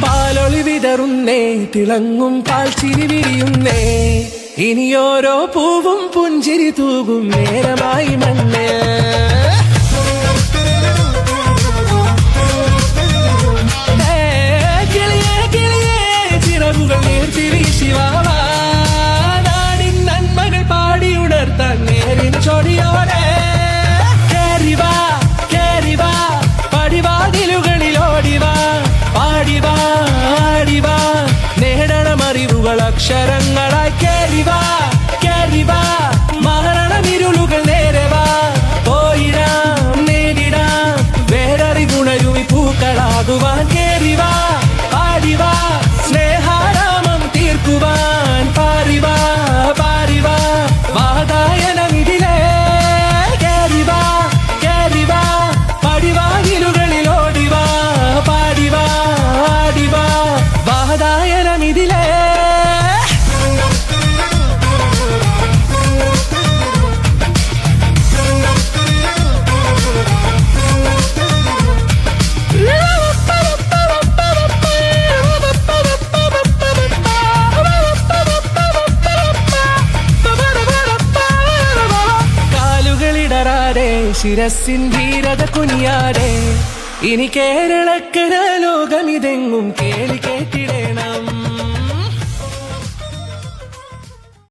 പാലൊളി വിതറുന്നേ, തിളങ്ങും പാൽച്ചിരി വിരിയുന്നേ, ഇനിയോരോ പൂവും പുഞ്ചിരി തൂകും നേരമായി മണ്ണേ. ചിറകുകൾ നീർത്തിരിശി വാവാ, നാടിൻ നന്മകൾ പാടി ഉണർത്താൻ നേരിൻ ചൊടിയോടെ. കേറിവാ കേറിവാ പടിവാതിലുകളിൽ ഓടിവാ, പാടിവാ ആടിവാ നേടണം അറിവുകൾ അക്ഷരങ്ങളായി. കേറിവാ കേറിവാ മരണമിരുളുകൾ നേരവാ, പോയിടാം നേടിടാം വേററിവുണരുവി പൂക്കളാകുവാൻ. കേറിവാ പാടിവാ സ്നേഹാരാമം തീർക്കുവാൻ, പാറിവാ പാറിവാ വാതായനമിതിലേ. കേറിവാ കേറിവാ പടിവാതിലുകളിൽ ഓടിവാ, പാടിവാ ആടിവാ വാതായനമിതിലേ. ശിരസിൻ ധീരത കുനിയാടെ, ഇനി കേരളക്കര ലോകമിതെങ്ങും കേളി കേട്ടിടണം.